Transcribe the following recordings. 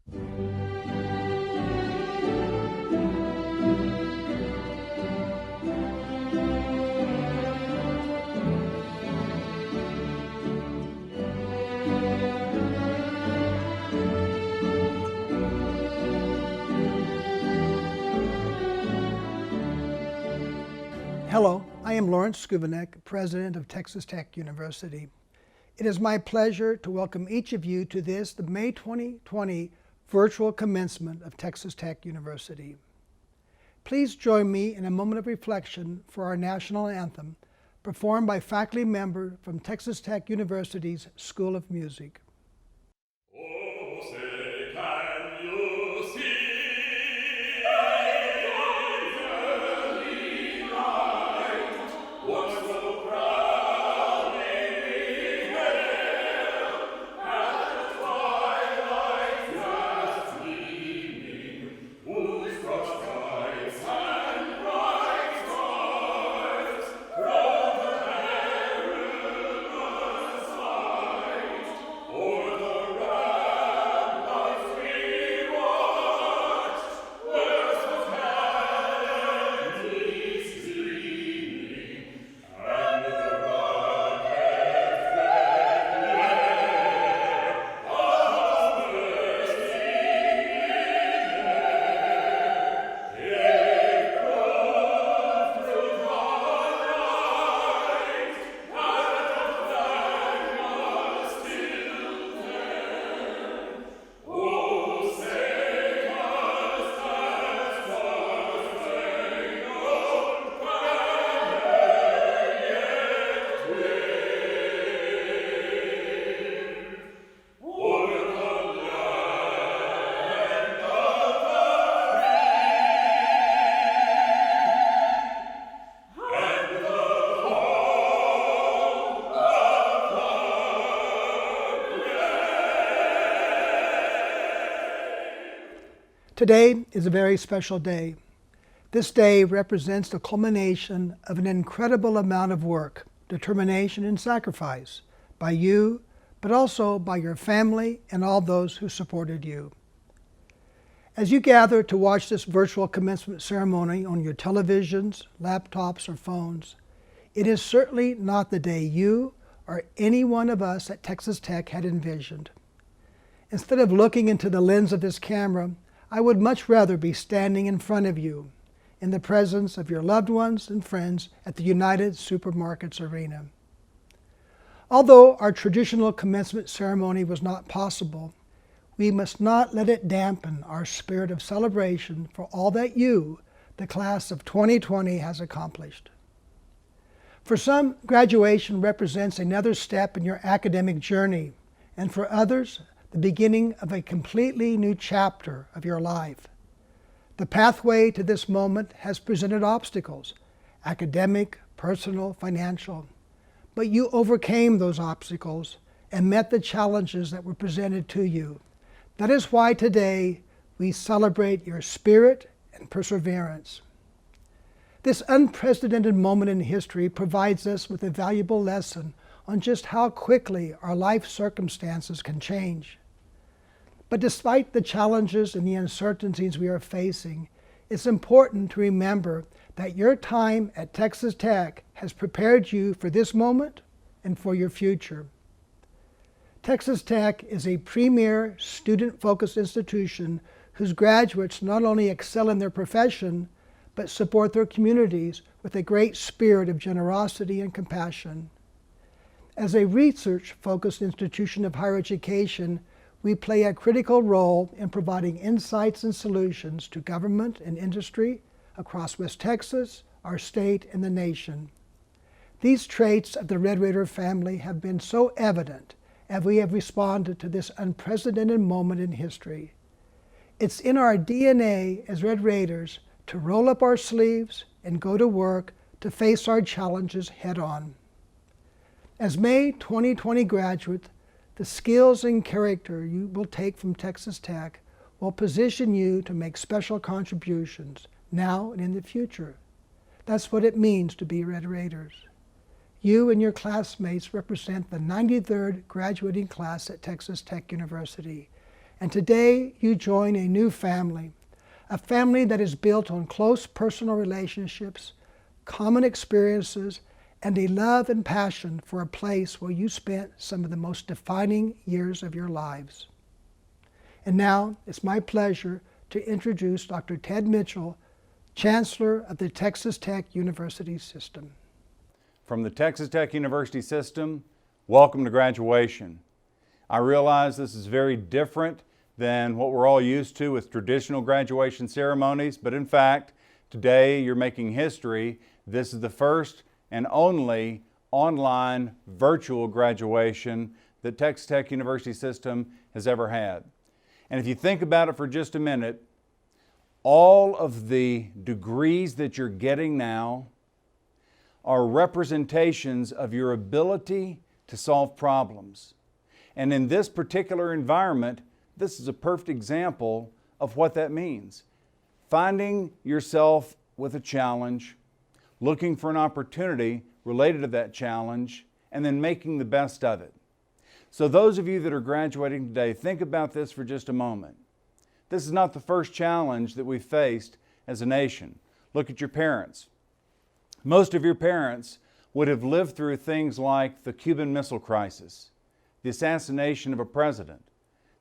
Hello, I am Lawrence Skuvanek, President of Texas Tech University. It is my pleasure to welcome each of you to the May 2020 virtual commencement of Texas Tech University. Please join me in a moment of reflection for our national anthem, performed by faculty member from Texas Tech University's School of Music. Today is a very special day. This day represents the culmination of an incredible amount of work, determination, and sacrifice by you, but also by your family and all those who supported you. As you gather to watch this virtual commencement ceremony on your televisions, laptops, or phones, it is certainly not the day you or any one of us at Texas Tech had envisioned. Instead of looking into the lens of this camera, I would much rather be standing in front of you in the presence of your loved ones and friends at the United Supermarkets Arena. Although our traditional commencement ceremony was not possible, we must not let it dampen our spirit of celebration for all that you, the class of 2020, has accomplished. For some, graduation represents another step in your academic journey, and for others, the beginning of a completely new chapter of your life. The pathway to this moment has presented obstacles, academic, personal, financial, but you overcame those obstacles and met the challenges that were presented to you. That is why today we celebrate your spirit and perseverance. This unprecedented moment in history provides us with a valuable lesson on just how quickly our life circumstances can change. But despite the challenges and the uncertainties we are facing, it's important to remember that your time at Texas Tech has prepared you for this moment and for your future. Texas Tech is a premier student-focused institution whose graduates not only excel in their profession, but support their communities with a great spirit of generosity and compassion. As a research-focused institution of higher education, we play a critical role in providing insights and solutions to government and industry across West Texas, our state, and the nation. These traits of the Red Raider family have been so evident as we have responded to this unprecedented moment in history. It's in our DNA as Red Raiders to roll up our sleeves and go to work to face our challenges head on. As May 2020 graduates, the skills and character you will take from Texas Tech will position you to make special contributions now and in the future. That's what it means to be Red Raiders. You and your classmates represent the 93rd graduating class at Texas Tech University, And today you join a new family, a family that is built on close personal relationships, common experiences, and a love and passion for a place where you spent some of the most defining years of your lives. And now it's my pleasure to introduce Dr. Ted Mitchell, Chancellor of the Texas Tech University System. From the Texas Tech University System, welcome to graduation. I realize this is very different than what we're all used to with traditional graduation ceremonies, but in fact, today you're making history. This is the first and only online virtual graduation that Texas Tech University System has ever had. And if you think about it for just a minute, all of the degrees that you're getting now are representations of your ability to solve problems. And in this particular environment, this is a perfect example of what that means. Finding yourself with a challenge, looking for an opportunity related to that challenge, and then making the best of it. So those of you that are graduating today, think about this for just a moment. This is not the first challenge that we've faced as a nation. Look at your parents. Most of your parents would have lived through things like the Cuban Missile Crisis, the assassination of a president,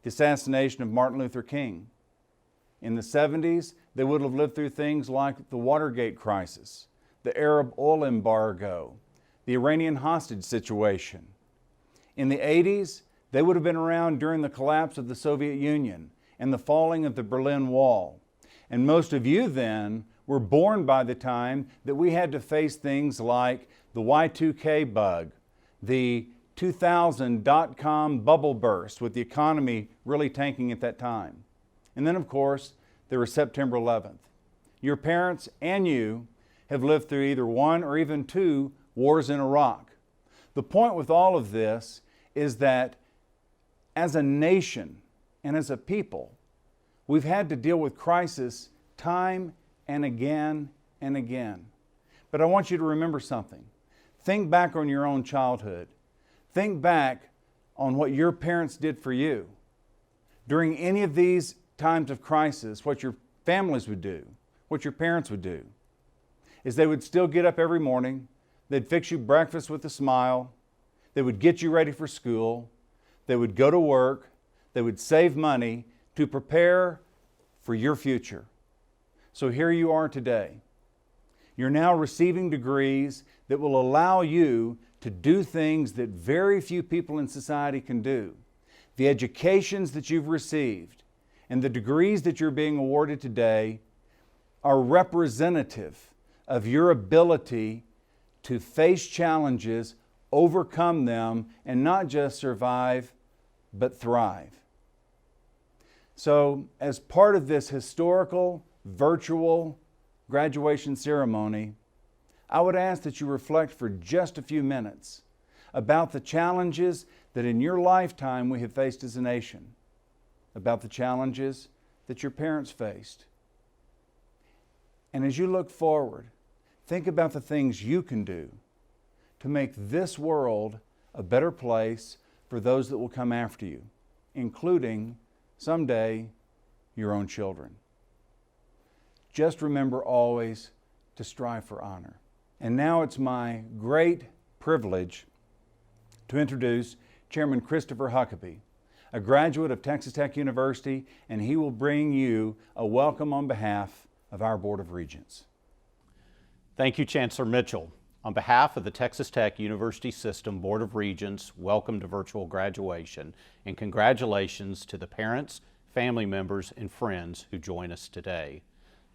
the assassination of Martin Luther King. In the 70s, they would have lived through things like the Watergate crisis, the Arab oil embargo, the Iranian hostage situation. In the 80s, they would have been around during the collapse of the Soviet Union and the falling of the Berlin Wall. And most of you then were born by the time that we had to face things like the Y2K bug, the 2000 dot-com bubble burst with the economy really tanking at that time. And then of course, there was September 11th. Your parents and you have lived through either one or even two wars in Iraq. The point with all of this is that as a nation and as a people, we've had to deal with crisis time and again and again. But I want you to remember something. Think back on your own childhood. Think back on what your parents did for you. During any of these times of crisis, what your families would do, what your parents would do, is they would still get up every morning, they'd fix you breakfast with a smile, they would get you ready for school, they would go to work, they would save money to prepare for your future. So here you are today. You're now receiving degrees that will allow you to do things that very few people in society can do. The educations that you've received and the degrees that you're being awarded today are representative of your ability to face challenges, overcome them, and not just survive, but thrive. So, as part of this historical, virtual graduation ceremony, I would ask that you reflect for just a few minutes about the challenges that in your lifetime we have faced as a nation, about the challenges that your parents faced. And as you look forward, think about the things you can do to make this world a better place for those that will come after you, including someday your own children. Just remember always to strive for honor. And now it's my great privilege to introduce Chairman Christopher Huckabee, a graduate of Texas Tech University, and he will bring you a welcome on behalf of our Board of Regents. Thank you, Chancellor Mitchell. On behalf of the Texas Tech University System Board of Regents, welcome to virtual graduation, and congratulations to the parents, family members, and friends who join us today.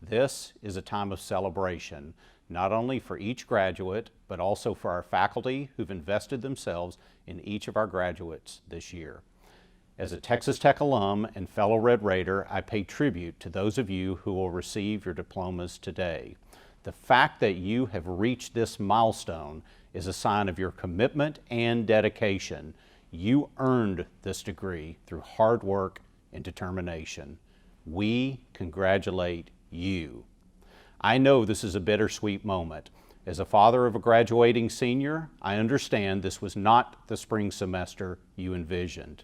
This is a time of celebration, not only for each graduate, but also for our faculty who've invested themselves in each of our graduates this year. As a Texas Tech alum and fellow Red Raider, I pay tribute to those of you who will receive your diplomas today. The fact that you have reached this milestone is a sign of your commitment and dedication. You earned this degree through hard work and determination. We congratulate you. I know this is a bittersweet moment. As a father of a graduating senior, I understand this was not the spring semester you envisioned.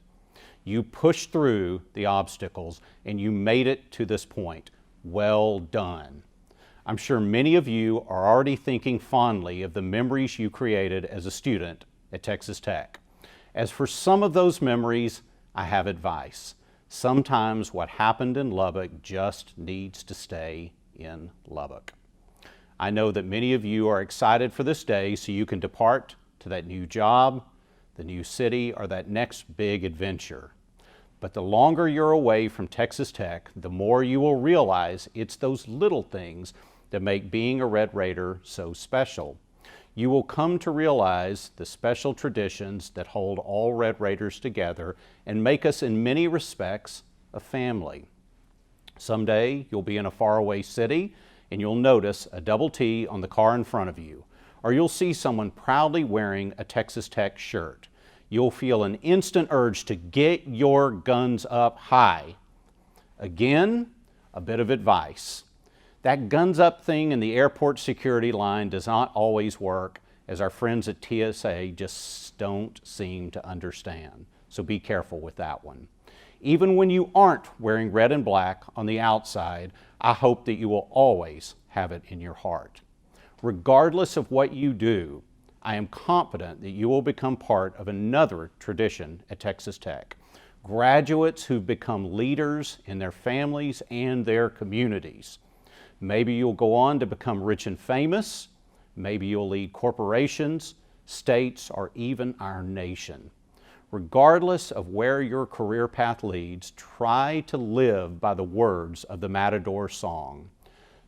You pushed through the obstacles and you made it to this point. Well done. I'm sure many of you are already thinking fondly of the memories you created as a student at Texas Tech. As for some of those memories, I have advice. Sometimes what happened in Lubbock just needs to stay in Lubbock. I know that many of you are excited for this day so you can depart to that new job, the new city, or that next big adventure. But the longer you're away from Texas Tech, the more you will realize it's those little things that make being a Red Raider so special. You will come to realize the special traditions that hold all Red Raiders together and make us in many respects a family. Someday you'll be in a faraway city and you'll notice a double T on the car in front of you, or you'll see someone proudly wearing a Texas Tech shirt. You'll feel an instant urge to get your guns up high. Again, a bit of advice. That guns up thing in the airport security line does not always work, as our friends at TSA just don't seem to understand. So be careful with that one. Even when you aren't wearing red and black on the outside, I hope that you will always have it in your heart. Regardless of what you do, I am confident that you will become part of another tradition at Texas Tech. Graduates who've become leaders in their families and their communities. Maybe you'll go on to become rich and famous. Maybe you'll lead corporations, states, or even our nation. Regardless of where your career path leads, try to live by the words of the Matador song.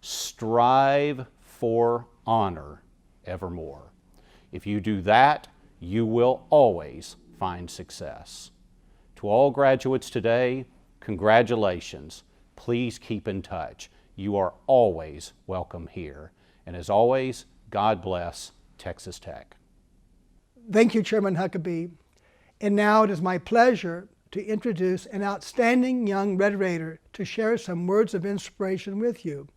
Strive for honor evermore. If you do that, you will always find success. To all graduates today, congratulations. Please keep in touch. You are always welcome here. And as always, God bless Texas Tech. Thank you, Chairman Huckabee. And now it is my pleasure to introduce an outstanding young Red Raider to share some words of inspiration with you.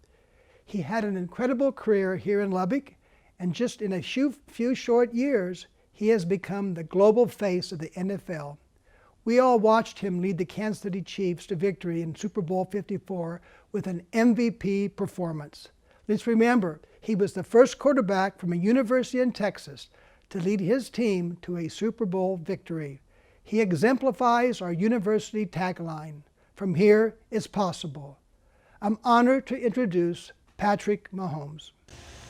He had an incredible career here in Lubbock, and just in a few short years, he has become the global face of the NFL. We all watched him lead the Kansas City Chiefs to victory in Super Bowl 54 with an MVP performance. Let's remember, he was the first quarterback from a university in Texas to lead his team to a Super Bowl victory. He exemplifies our university tagline, "From here, it's possible." I'm honored to introduce Patrick Mahomes.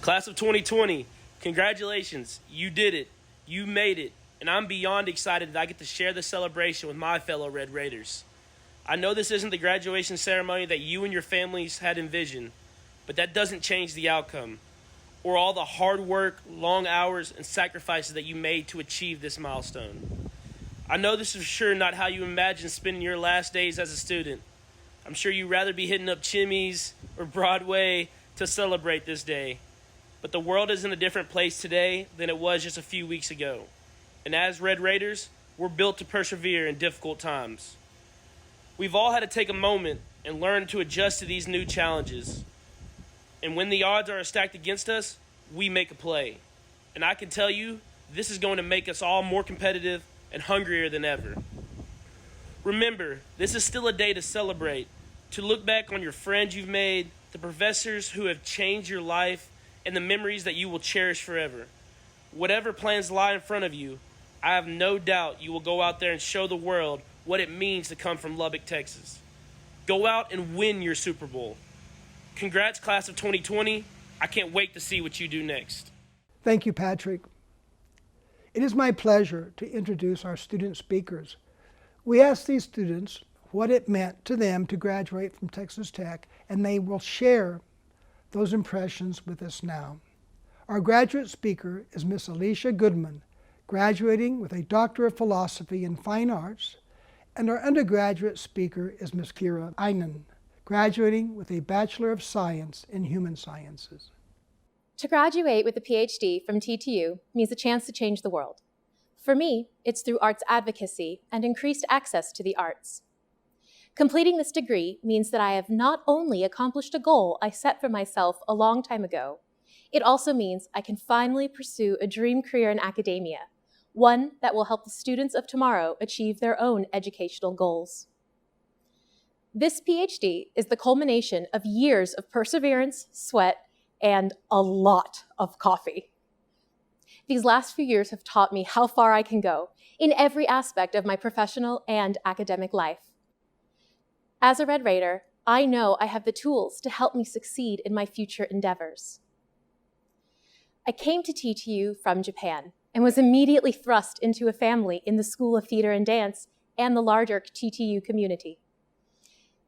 Class of 2020, congratulations. You did it. You made it. And I'm beyond excited that I get to share the celebration with my fellow Red Raiders. I know this isn't the graduation ceremony that you and your families had envisioned, but that doesn't change the outcome or all the hard work, long hours, and sacrifices that you made to achieve this milestone. I know this is for sure not how you imagined spending your last days as a student. I'm sure you'd rather be hitting up Chimmy's or Broadway to celebrate this day. But the world is in a different place today than it was just a few weeks ago. And as Red Raiders, we're built to persevere in difficult times. We've all had to take a moment and learn to adjust to these new challenges. And when the odds are stacked against us, we make a play. And I can tell you, this is going to make us all more competitive and hungrier than ever. Remember, this is still a day to celebrate, to look back on your friends you've made, the professors who have changed your life, and the memories that you will cherish forever. Whatever plans lie in front of you, I have no doubt you will go out there and show the world what it means to come from Lubbock, Texas. Go out and win your Super Bowl. Congrats, class of 2020. I can't wait to see what you do next. Thank you, Patrick. It is my pleasure to introduce our student speakers. We asked these students what it meant to them to graduate from Texas Tech, and they will share those impressions with us now. Our graduate speaker is Miss Alicia Goodman, graduating with a Doctor of Philosophy in Fine Arts, and our undergraduate speaker is Miss Kira Einan, graduating with a Bachelor of Science in Human Sciences. To graduate with a PhD from TTU means a chance to change the world. For me, it's through arts advocacy and increased access to the arts. Completing this degree means that I have not only accomplished a goal I set for myself a long time ago, it also means I can finally pursue a dream career in academia, one that will help the students of tomorrow achieve their own educational goals. This PhD is the culmination of years of perseverance, sweat, and a lot of coffee. These last few years have taught me how far I can go in every aspect of my professional and academic life. As a Red Raider, I know I have the tools to help me succeed in my future endeavors. I came to TTU from Japan and was immediately thrust into a family in the School of Theater and Dance and the larger TTU community.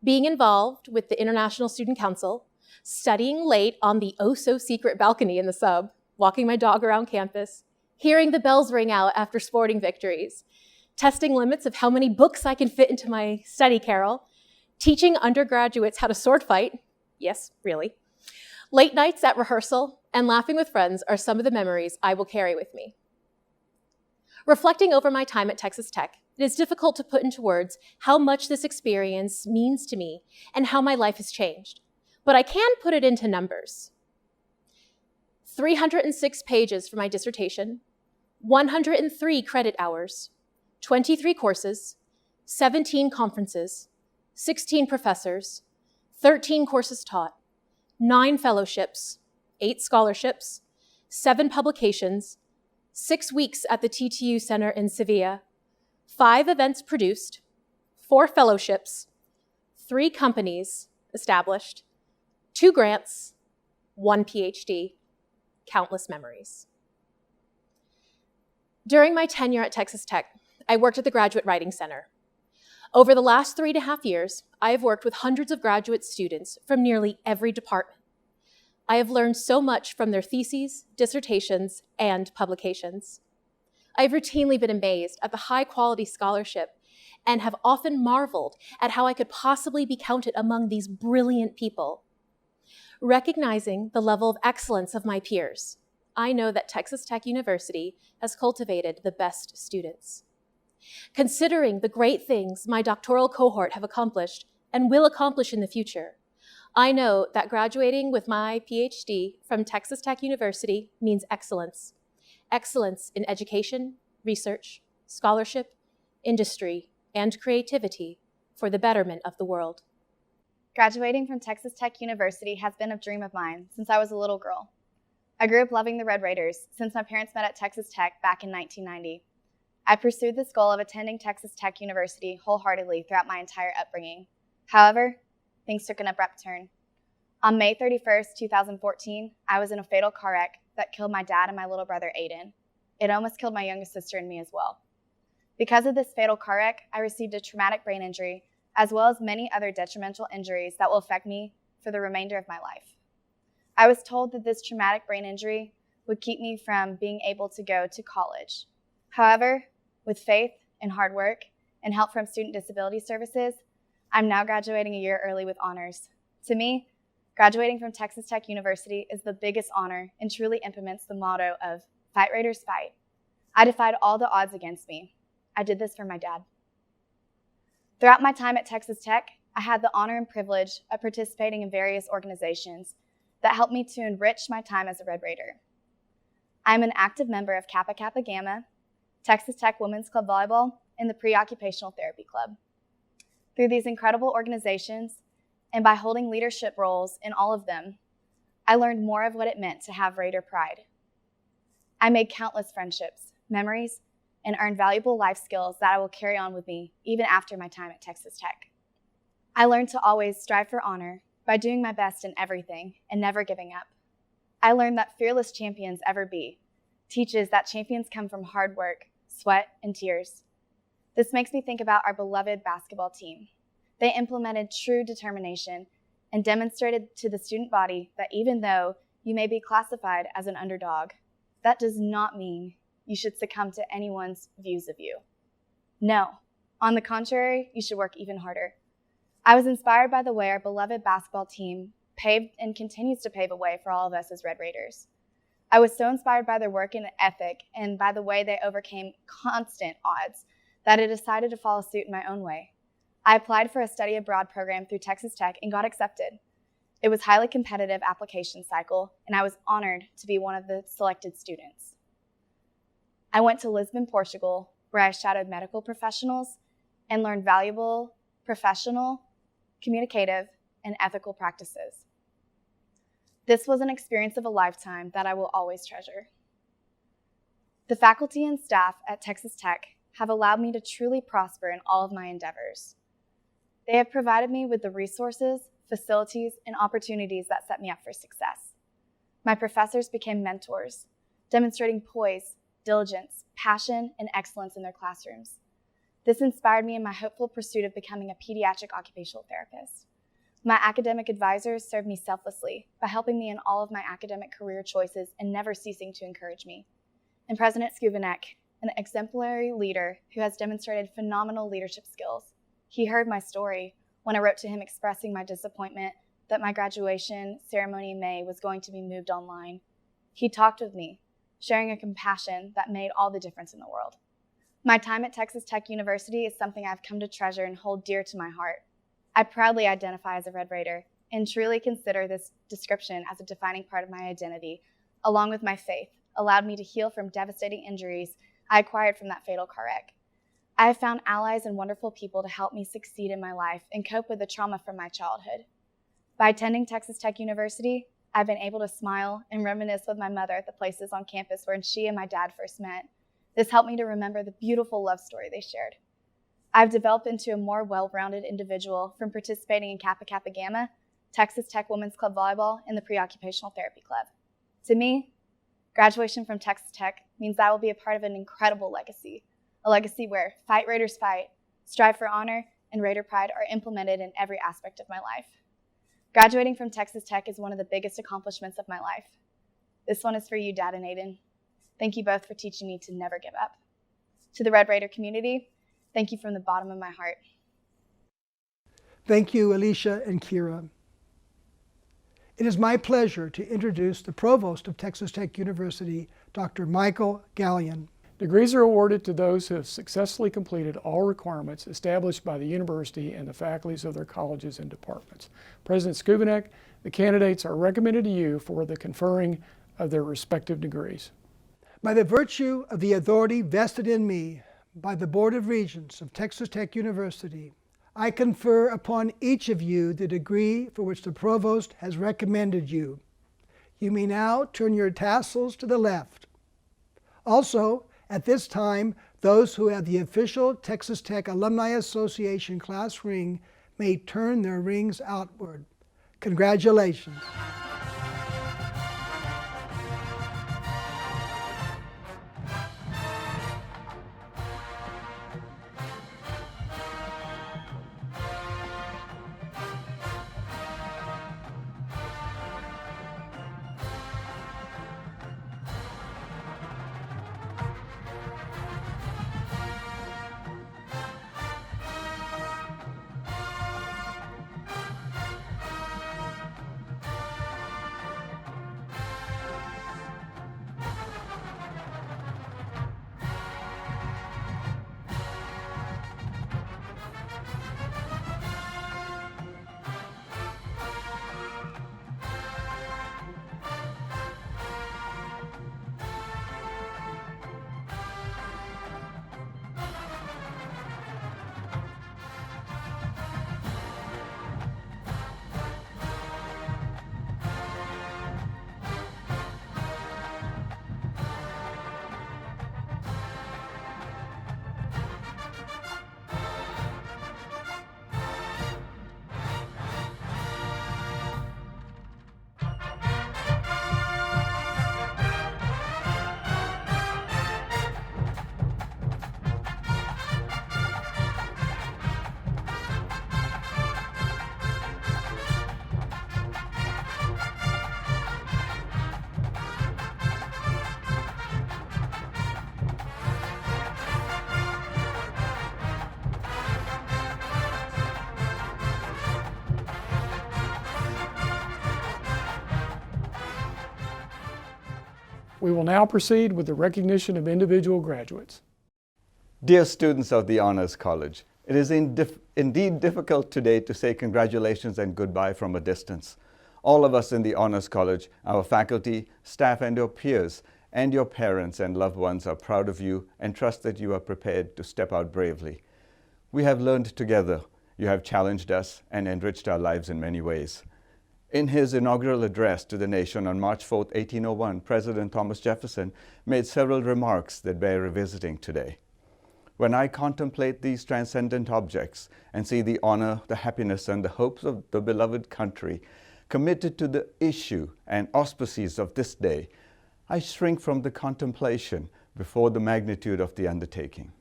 Being involved with the International Student Council, studying late on the oh-so-secret balcony in the sub, walking my dog around campus, hearing the bells ring out after sporting victories, testing limits of how many books I can fit into my study carrel, teaching undergraduates how to sword fight, yes, really, late nights at rehearsal, and laughing with friends are some of the memories I will carry with me. Reflecting over my time at Texas Tech, it is difficult to put into words how much this experience means to me and how my life has changed, but I can put it into numbers. 306 pages for my dissertation, 103 credit hours, 23 courses, 17 conferences, 16 professors, 13 courses taught, 9 fellowships, 8 scholarships, 7 publications, 6 weeks at the TTU Center in Sevilla, 5 events produced, 4 fellowships, 3 companies established, 2 grants, 1 PhD, countless memories. During my tenure at Texas Tech, I worked at the Graduate Writing Center. Over the last 3.5 years, I have worked with hundreds of graduate students from nearly every department. I have learned so much from their theses, dissertations, and publications. I have routinely been amazed at the high-quality scholarship and have often marveled at how I could possibly be counted among these brilliant people. Recognizing the level of excellence of my peers, I know that Texas Tech University has cultivated the best students. Considering the great things my doctoral cohort have accomplished and will accomplish in the future, I know that graduating with my PhD from Texas Tech University means excellence. Excellence in education, research, scholarship, industry, and creativity for the betterment of the world. Graduating from Texas Tech University has been a dream of mine since I was a little girl. I grew up loving the Red Raiders since my parents met at Texas Tech back in 1990. I pursued this goal of attending Texas Tech University wholeheartedly throughout my entire upbringing. However, things took an abrupt turn. On May 31st, 2014, I was in a fatal car wreck that killed my dad and my little brother, Aiden. It almost killed my youngest sister and me as well. Because of this fatal car wreck, I received a traumatic brain injury, as well as many other detrimental injuries that will affect me for the remainder of my life. I was told that this traumatic brain injury would keep me from being able to go to college. However, with faith and hard work and help from Student Disability Services, I'm now graduating a year early with honors. To me, graduating from Texas Tech University is the biggest honor and truly implements the motto of Fight Raiders Fight. I defied all the odds against me. I did this for my dad. Throughout my time at Texas Tech, I had the honor and privilege of participating in various organizations that helped me to enrich my time as a Red Raider. I'm an active member of Kappa Kappa Gamma, Texas Tech Women's Club Volleyball, and the Preoccupational Therapy Club. Through these incredible organizations, and by holding leadership roles in all of them, I learned more of what it meant to have Raider pride. I made countless friendships, memories, and earned valuable life skills that I will carry on with me even after my time at Texas Tech. I learned to always strive for honor by doing my best in everything and never giving up. I learned that fearless champions ever be teaches that champions come from hard work, sweat, and tears. This makes me think about our beloved basketball team. They implemented true determination and demonstrated to the student body that even though you may be classified as an underdog, that does not mean you should succumb to anyone's views of you. No, on the contrary, you should work even harder. I was inspired by the way our beloved basketball team paved and continues to pave a way for all of us as Red Raiders. I was so inspired by their work and ethic and by the way they overcame constant odds that I decided to follow suit in my own way. I applied for a study abroad program through Texas Tech and got accepted. It was a highly competitive application cycle, and I was honored to be one of the selected students. I went to Lisbon, Portugal, where I shadowed medical professionals and learned valuable professional, communicative, and ethical practices. This was an experience of a lifetime that I will always treasure. The faculty and staff at Texas Tech have allowed me to truly prosper in all of my endeavors. They have provided me with the resources, facilities, and opportunities that set me up for success. My professors became mentors, demonstrating poise, diligence, passion, and excellence in their classrooms. This inspired me in my hopeful pursuit of becoming a pediatric occupational therapist. My academic advisors served me selflessly by helping me in all of my academic career choices and never ceasing to encourage me. And President Skubanek, an exemplary leader who has demonstrated phenomenal leadership skills. He heard my story when I wrote to him expressing my disappointment that my graduation ceremony in May was going to be moved online. He talked with me, sharing a compassion that made all the difference in the world. My time at Texas Tech University is something I've come to treasure and hold dear to my heart. I proudly identify as a Red Raider and truly consider this description as a defining part of my identity, along with my faith, allowed me to heal from devastating injuries I acquired from that fatal car wreck. I have found allies and wonderful people to help me succeed in my life and cope with the trauma from my childhood. By attending Texas Tech University, I've been able to smile and reminisce with my mother at the places on campus where she and my dad first met. This helped me to remember the beautiful love story they shared. I've developed into a more well-rounded individual from participating in Kappa Kappa Gamma, Texas Tech Women's Club Volleyball, and the Pre-Occupational Therapy Club. To me, graduation from Texas Tech means I will be a part of an incredible legacy, a legacy where fight Raiders fight, strive for honor, and Raider pride are implemented in every aspect of my life. Graduating from Texas Tech is one of the biggest accomplishments of my life. This one is for you, Dad and Aiden. Thank you both for teaching me to never give up. To the Red Raider community, thank you from the bottom of my heart. Thank you, Alicia and Kira. It is my pleasure to introduce the Provost of Texas Tech University, Dr. Michael Gallion. Degrees are awarded to those who have successfully completed all requirements established by the university and the faculties of their colleges and departments. President Skubanek, the candidates are recommended to you for the conferring of their respective degrees. By the virtue of the authority vested in me by the Board of Regents of Texas Tech University, I confer upon each of you the degree for which the Provost has recommended you. You may now turn your tassels to the left. Also, at this time, those who have the official Texas Tech Alumni Association class ring may turn their rings outward. Congratulations. We will now proceed with the recognition of individual graduates. Dear students of the Honors College, it is indeed difficult today to say congratulations and goodbye from a distance. All of us in the Honors College, our faculty, staff, and your peers, and your parents and loved ones are proud of you and trust that you are prepared to step out bravely. We have learned together. You have challenged us and enriched our lives in many ways. In his inaugural address to the nation on March 4, 1801, President Thomas Jefferson made several remarks that bear revisiting today. When I contemplate these transcendent objects and see the honor, the happiness, and the hopes of the beloved country committed to the issue and auspices of this day, I shrink from the contemplation before the magnitude of the undertaking.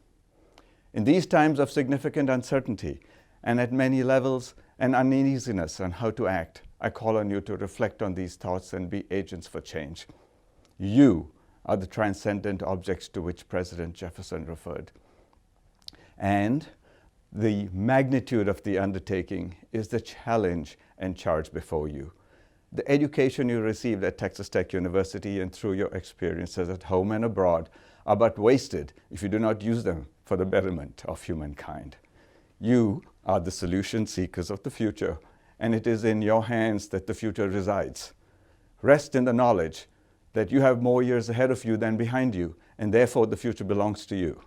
In these times of significant uncertainty and at many levels and uneasiness on how to act, I call on you to reflect on these thoughts and be agents for change. You are the transcendent objects to which President Jefferson referred. And the magnitude of the undertaking is the challenge and charge before you. The education you received at Texas Tech University and through your experiences at home and abroad are but wasted if you do not use them for the betterment of humankind. You are the solution seekers of the future, and it is in your hands that the future resides. Rest in the knowledge that you have more years ahead of you than behind you, and therefore the future belongs to you.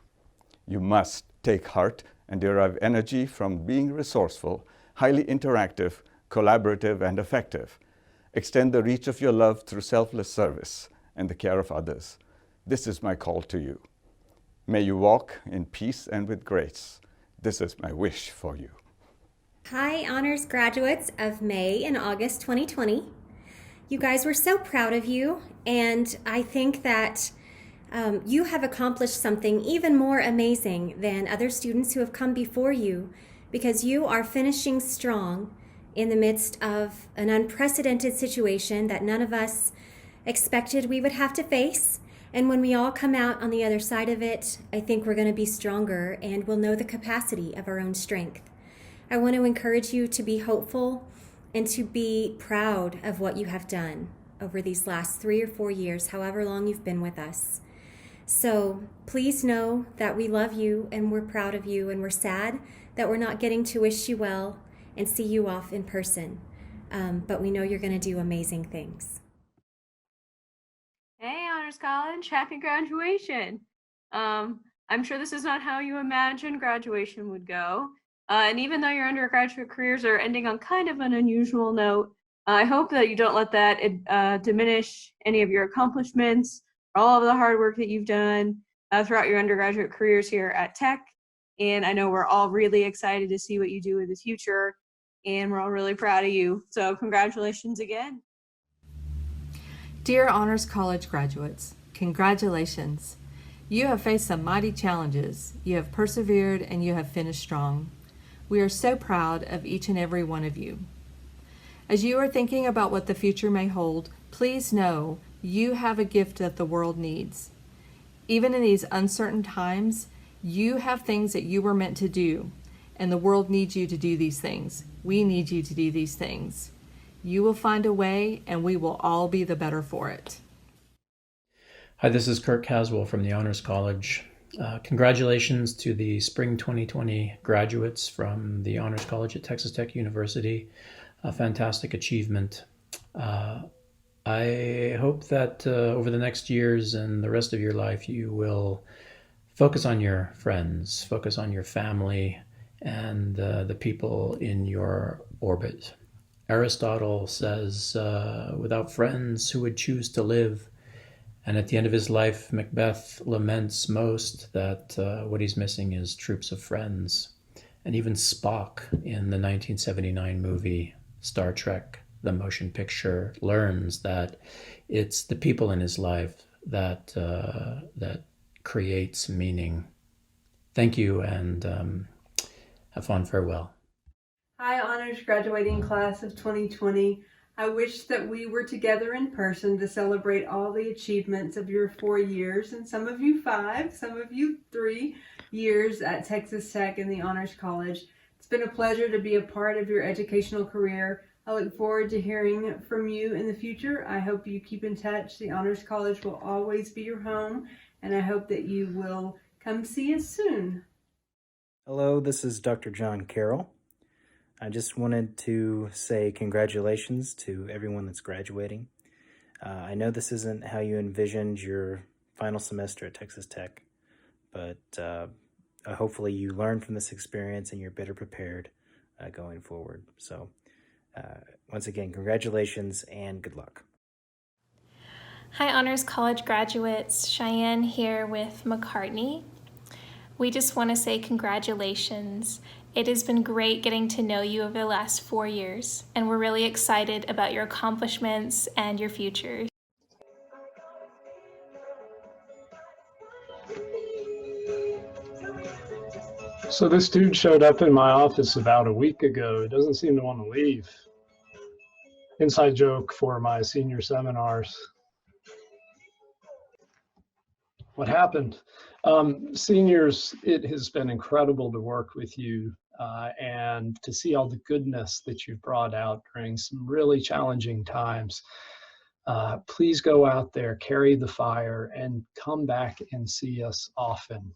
You must take heart and derive energy from being resourceful, highly interactive, collaborative, and effective. Extend the reach of your love through selfless service and the care of others. This is my call to you. May you walk in peace and with grace. This is my wish for you. Hi, honors graduates of May and August 2020. You guys, we're so proud of you, and I think that you have accomplished something even more amazing than other students who have come before you, because you are finishing strong in the midst of an unprecedented situation that none of us expected we would have to face. And when we all come out on the other side of it, I think we're going to be stronger and we'll know the capacity of our own strength. I want to encourage you to be hopeful and to be proud of what you have done over these last 3 or 4 years, however long you've been with us. So please know that we love you and we're proud of you, and we're sad that we're not getting to wish you well and see you off in person. But we know you're going to do amazing things. Hey, Honors College, happy graduation. I'm sure this is not how you imagined graduation would go. And even though your undergraduate careers are ending on kind of an unusual note, I hope that you don't let that diminish any of your accomplishments, or all of the hard work that you've done throughout your undergraduate careers here at Tech. And I know we're all really excited to see what you do in the future, and we're all really proud of you. So congratulations again. Dear Honors College graduates, congratulations. You have faced some mighty challenges. You have persevered and you have finished strong. We are so proud of each and every one of you. As you are thinking about what the future may hold, please know you have a gift that the world needs. Even in these uncertain times, you have things that you were meant to do, and the world needs you to do these things. We need you to do these things. You will find a way, and we will all be the better for it. Hi, this is Kurt Caswell from the Honors College. Congratulations to the Spring 2020 graduates from the Honors College at Texas Tech University. A fantastic achievement. I hope that over the next years and the rest of your life, you will focus on your friends, focus on your family, and the people in your orbit. Aristotle says, without friends, who would choose to live? And at the end of his life, Macbeth laments most that what he's missing is troops of friends. And even Spock in the 1979 movie Star Trek, the motion picture, learns that it's the people in his life that creates meaning. Thank you, and have fun. Farewell. Hi, Honors graduating class of 2020. I wish that we were together in person to celebrate all the achievements of your 4 years, and some of you 5, some of you 3 years at Texas Tech and the Honors College. It's been a pleasure to be a part of your educational career. I look forward to hearing from you in the future. I hope you keep in touch. The Honors College will always be your home, and I hope that you will come see us soon. Hello, this is Dr. John Carroll. I just wanted to say congratulations to everyone that's graduating. I know this isn't how you envisioned your final semester at Texas Tech, but hopefully you learn from this experience and you're better prepared going forward. So once again, congratulations and good luck. Hi, Honors College graduates. Cheyenne here with McCartney. We just want to say congratulations. It has been great getting to know you over the last 4 years, and we're really excited about your accomplishments and your futures. So this dude showed up in my office about a week ago. He doesn't seem to want to leave. Inside joke for my senior seminars. What happened? Seniors, it has been incredible to work with you and to see all the goodness that you've brought out during some really challenging times. Please go out there, carry the fire, and come back and see us often.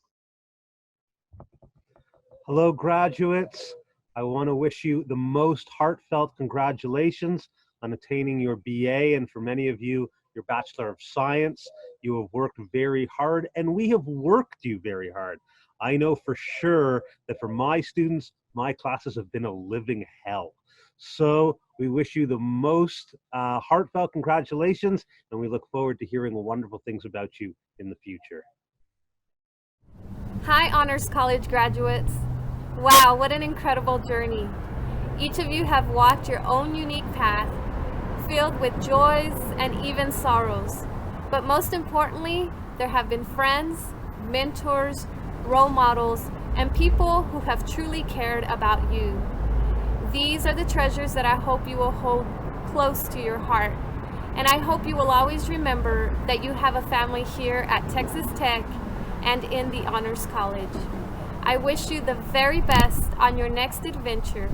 Hello, graduates. I want to wish you the most heartfelt congratulations on attaining your BA, and for many of you, your Bachelor of Science. You have worked very hard, and we have worked you very hard. I know for sure that for my students, my classes have been a living hell. So we wish you the most heartfelt congratulations, and we look forward to hearing wonderful things about you in the future. Hi, Honors College graduates. Wow, what an incredible journey. Each of you have walked your own unique path, filled with joys and even sorrows. But most importantly, there have been friends, mentors, role models, and people who have truly cared about you. These are the treasures that I hope you will hold close to your heart. And I hope you will always remember that you have a family here at Texas Tech and in the Honors College. I wish you the very best on your next adventure.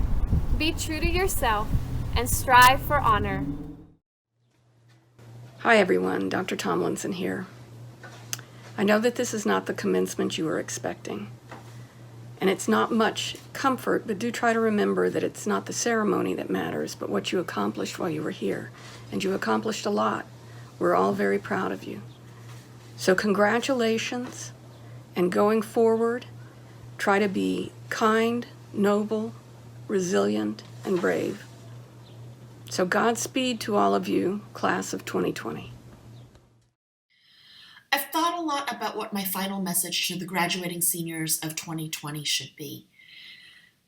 Be true to yourself and strive for honor. Hi everyone, Dr. Tomlinson here. I know that this is not the commencement you were expecting, and it's not much comfort, but do try to remember that it's not the ceremony that matters, but what you accomplished while you were here, and you accomplished a lot. We're all very proud of you. So congratulations, and going forward, try to be kind, noble, resilient, and brave. So Godspeed to all of you, class of 2020. I've thought a lot about what my final message to the graduating seniors of 2020 should be.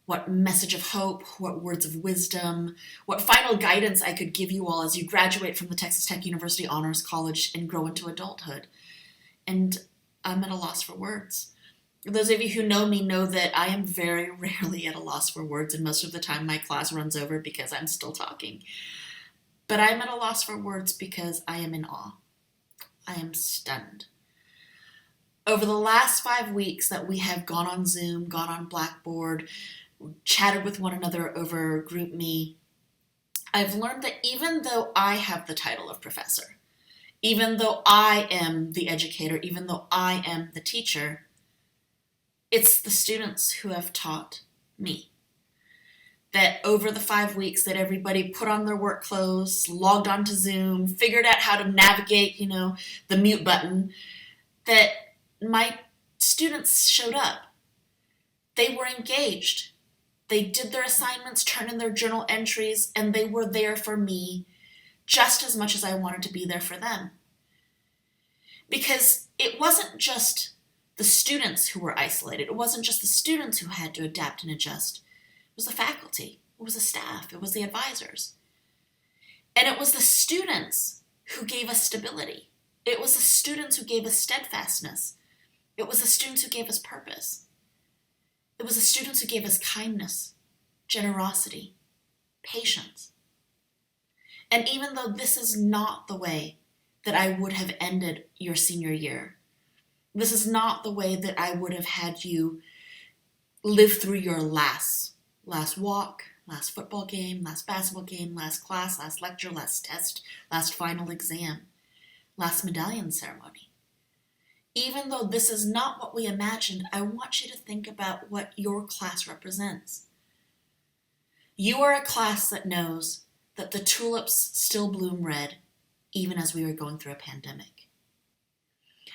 What message of hope, what words of wisdom, what final guidance I could give you all as you graduate from the Texas Tech University Honors College and grow into adulthood. And I'm at a loss for words. Those of you who know me know that I am very rarely at a loss for words, and most of the time my class runs over because I'm still talking. But I'm at a loss for words because I am in awe. I am stunned. Over the last 5 weeks that we have gone on Zoom, gone on Blackboard, chatted with one another over GroupMe, I've learned that even though I have the title of professor, even though I am the educator, even though I am the teacher, it's the students who have taught me. That over the 5 weeks that everybody put on their work clothes, logged onto Zoom, figured out how to navigate, the mute button, that my students showed up. They were engaged. They did their assignments, turned in their journal entries, and they were there for me just as much as I wanted to be there for them. Because it wasn't just the students who were isolated. It wasn't just the students who had to adapt and adjust. It was the faculty. It was the staff. It was the advisors. And it was the students who gave us stability. It was the students who gave us steadfastness. It was the students who gave us purpose. It was the students who gave us kindness, generosity, patience. And even though this is not the way that I would have ended your senior year, this is not the way that I would have had you live through your last walk, last football game, last basketball game, last class, last lecture, last test, last final exam, last medallion ceremony. Even though this is not what we imagined, I want you to think about what your class represents. You are a class that knows that the tulips still bloom red, even as we are going through a pandemic.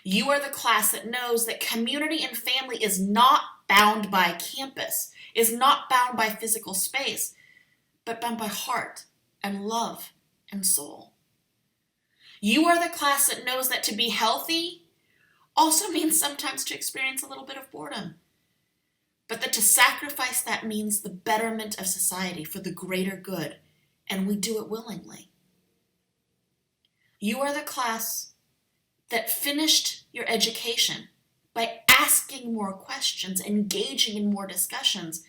You are the class that knows that community and family is not bound by campus, is not bound by physical space, but bound by heart and love and soul. You are the class that knows that to be healthy also means sometimes to experience a little bit of boredom, but that to sacrifice that means the betterment of society for the greater good, and we do it willingly. You are the class that finished your education by asking more questions, engaging in more discussions,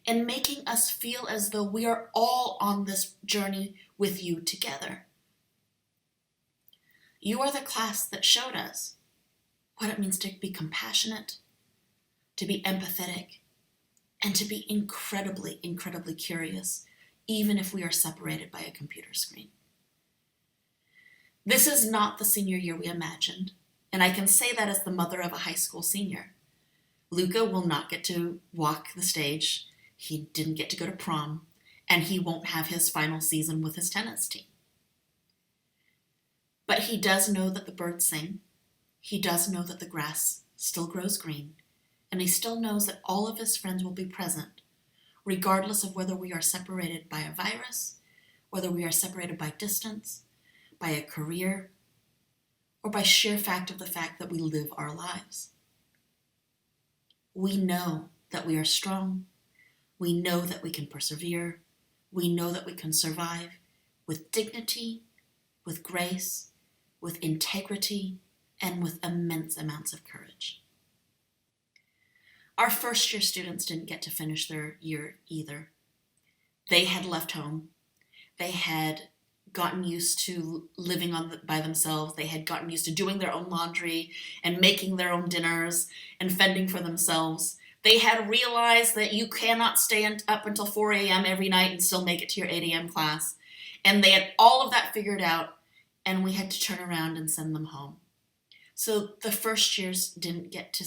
and making us feel as though we are all on this journey with you together. You are the class that showed us what it means to be compassionate, to be empathetic, and to be incredibly, incredibly curious, even if we are separated by a computer screen. This is not the senior year we imagined, and I can say that as the mother of a high school senior. Luca will not get to walk the stage, he didn't get to go to prom, and he won't have his final season with his tennis team. But he does know that the birds sing, he does know that the grass still grows green, and he still knows that all of his friends will be present, regardless of whether we are separated by a virus, whether we are separated by distance, by a career, or by sheer fact of the fact that we live our lives. We know that we are strong. We know that we can persevere. We know that we can survive with dignity, with grace, with integrity, and with immense amounts of courage. Our first year students didn't get to finish their year either. They had left home. They had gotten used to living by themselves. They had gotten used to doing their own laundry and making their own dinners and fending for themselves. They had realized that you cannot stay up until 4 a.m. every night and still make it to your 8 a.m. class. And they had all of that figured out, and we had to turn around and send them home. So the first years didn't get to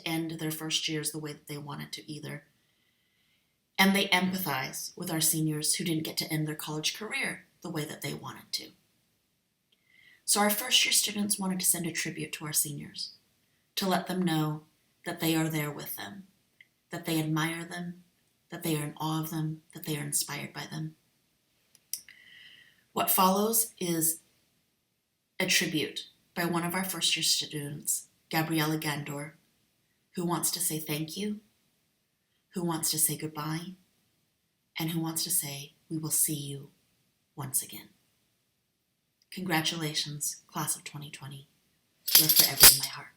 end their first years the way that they wanted to either. And they empathize with our seniors who didn't get to end their college career the way that they wanted to. So our first year students wanted to send a tribute to our seniors, to let them know that they are there with them, that they admire them, that they are in awe of them, that they are inspired by them. What follows is a tribute by one of our first year students, Gabriella Gandor, who wants to say thank you, who wants to say goodbye, and who wants to say we will see you once again. Congratulations, class of 2020. You're forever in my heart.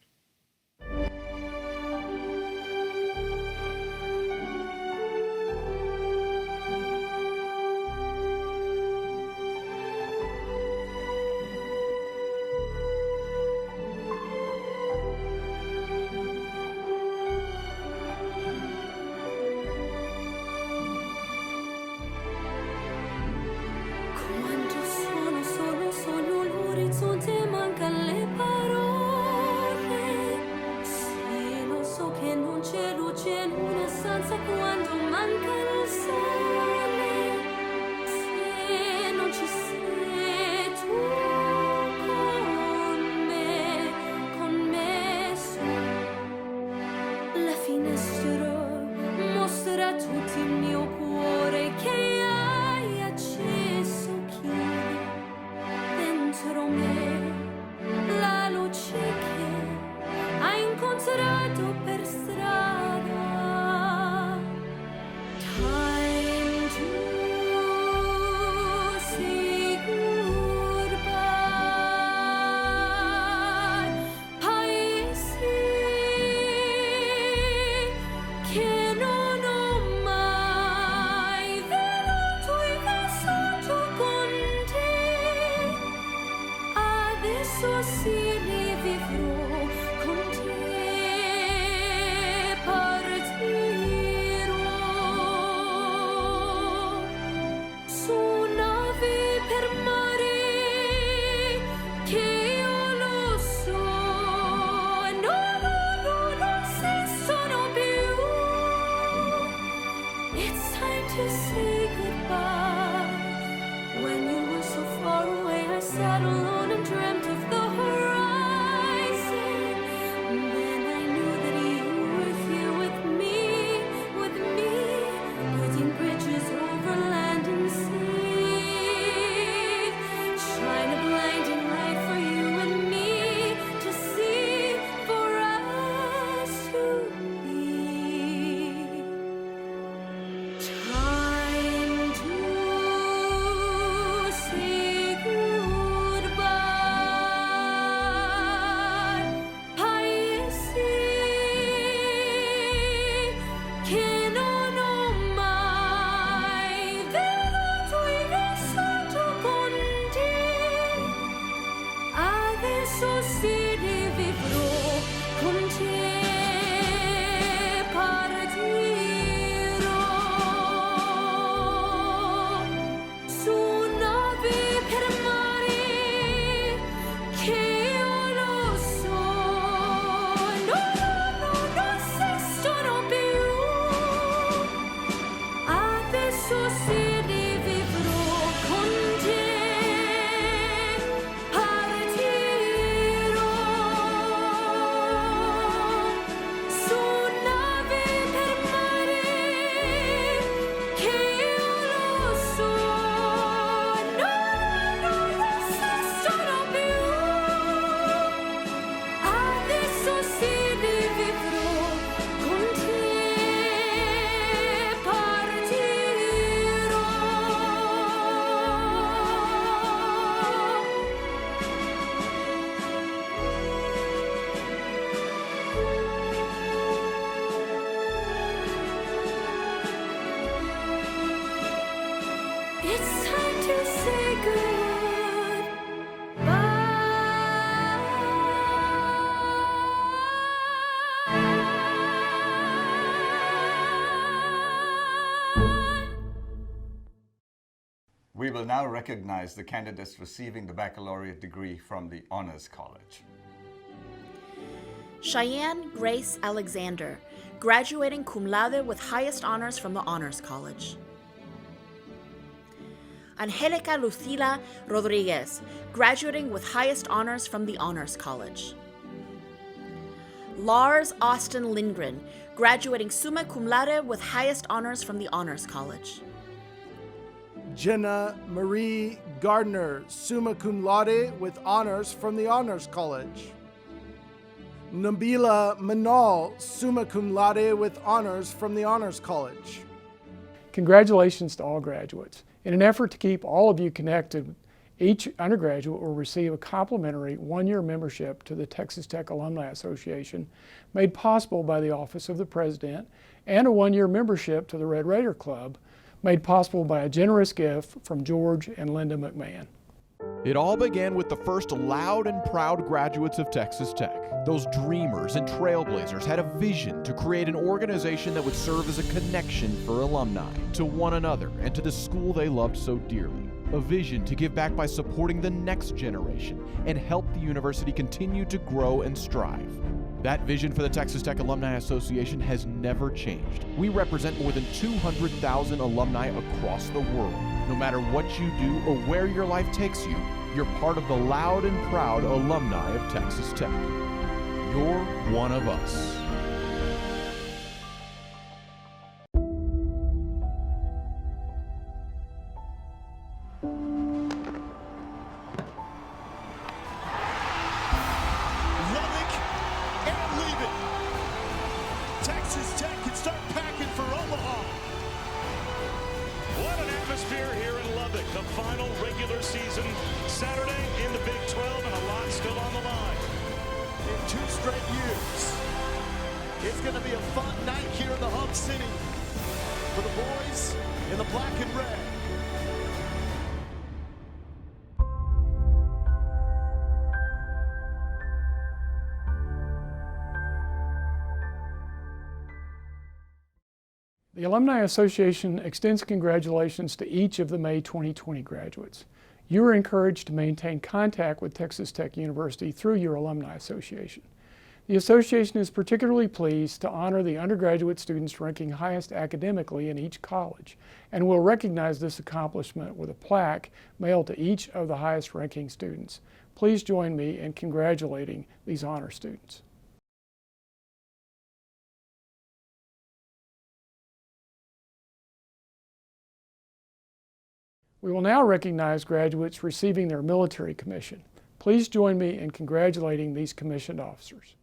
To say goodbye when you were so It's time to say We will now recognize the candidates receiving the baccalaureate degree from the Honors College. Cheyenne Grace Alexander, graduating cum laude with highest honors from the Honors College. Angelica Lucila Rodriguez, graduating with highest honors from the Honors College. Lars Austin Lindgren, graduating summa cum laude with highest honors from the Honors College. Jenna Marie Gardner, summa cum laude with honors from the Honors College. Nabila Manal, summa cum laude with honors from the Honors College. Congratulations to all graduates. In an effort to keep all of you connected, each undergraduate will receive a complimentary one-year membership to the Texas Tech Alumni Association, made possible by the Office of the President, and a one-year membership to the Red Raider Club, made possible by a generous gift from George and Linda McMahon. It all began with the first loud and proud graduates of Texas Tech. Those dreamers and trailblazers had a vision to create an organization that would serve as a connection for alumni to one another and to the school they loved so dearly. A vision to give back by supporting the next generation and help the university continue to grow and strive. That vision for the Texas Tech Alumni Association has never changed. We represent more than 200,000 alumni across the world. No matter what you do or where your life takes you, you're part of the loud and proud alumni of Texas Tech. You're one of us. Texas Tech can start packing for Omaha. What an atmosphere here in Lubbock. The final regular season Saturday in the Big 12, and a lot still on the line. In 2 straight years, it's going to be a fun night here in the Hub City for the boys in the black and red. The Alumni Association extends congratulations to each of the May 2020 graduates. You are encouraged to maintain contact with Texas Tech University through your Alumni Association. The association is particularly pleased to honor the undergraduate students ranking highest academically in each college, and will recognize this accomplishment with a plaque mailed to each of the highest ranking students. Please join me in congratulating these honor students. We will now recognize graduates receiving their military commission. Please join me in congratulating these commissioned officers.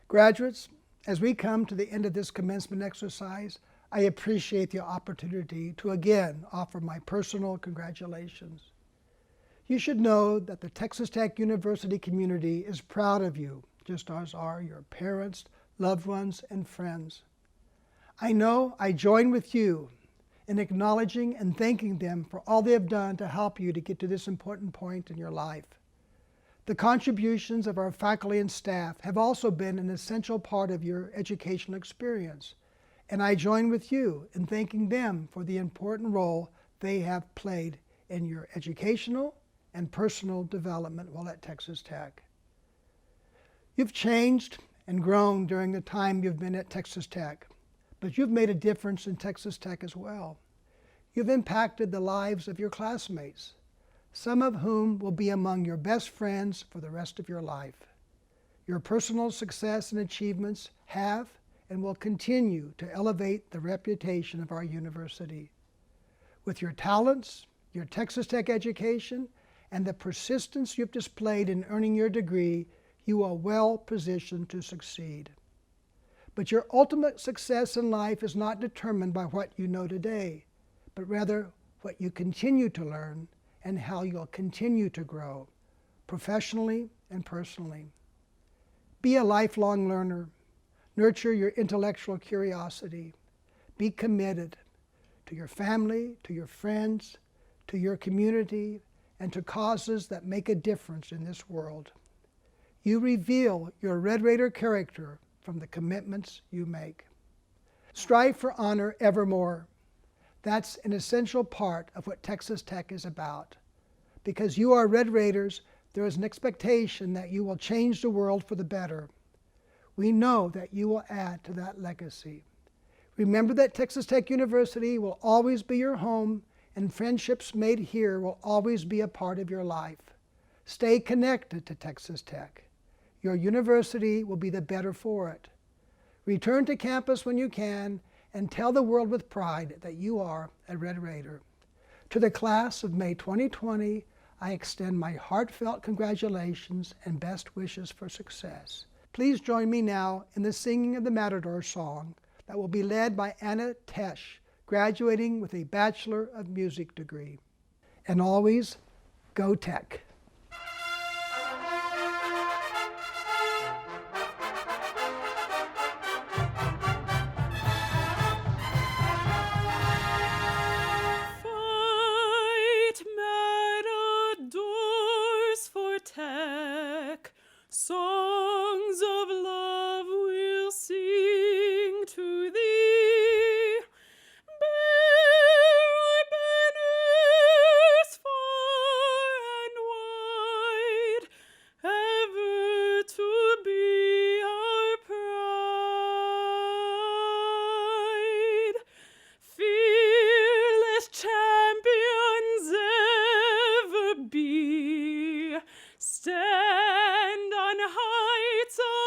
Graduates, as we come to the end of this commencement exercise, I appreciate the opportunity to again offer my personal congratulations. You should know that the Texas Tech University community is proud of you, just as are your parents, loved ones, and friends. I know I join with you in acknowledging and thanking them for all they have done to help you to get to this important point in your life. The contributions of our faculty and staff have also been an essential part of your educational experience, and I join with you in thanking them for the important role they have played in your educational and personal development while at Texas Tech. You've changed and grown during the time you've been at Texas Tech, but you've made a difference in Texas Tech as well. You've impacted the lives of your classmates, some of whom will be among your best friends for the rest of your life. Your personal success and achievements have and will continue to elevate the reputation of our university. With your talents, your Texas Tech education, and the persistence you've displayed in earning your degree, you are well positioned to succeed. But your ultimate success in life is not determined by what you know today, but rather what you continue to learn and how you'll continue to grow, professionally and personally. Be a lifelong learner. Nurture your intellectual curiosity. Be committed to your family, to your friends, to your community, and to causes that make a difference in this world. You reveal your Red Raider character from the commitments you make. Strive for honor evermore. That's an essential part of what Texas Tech is about. Because you are Red Raiders, there is an expectation that you will change the world for the better. We know that you will add to that legacy. Remember that Texas Tech University will always be your home, and friendships made here will always be a part of your life. Stay connected to Texas Tech. Your university will be the better for it. Return to campus when you can and tell the world with pride that you are a Red Raider. To the class of May 2020, I extend my heartfelt congratulations and best wishes for success. Please join me now in the singing of the Matador song that will be led by Anna Tesh, graduating with a Bachelor of Music degree. And always, go Tech. Fight, matadors, for Tech. Songs of love we'll sing to thee. Bear our banners far and wide, ever to be our pride. Fearless champions ever be, stand on heights of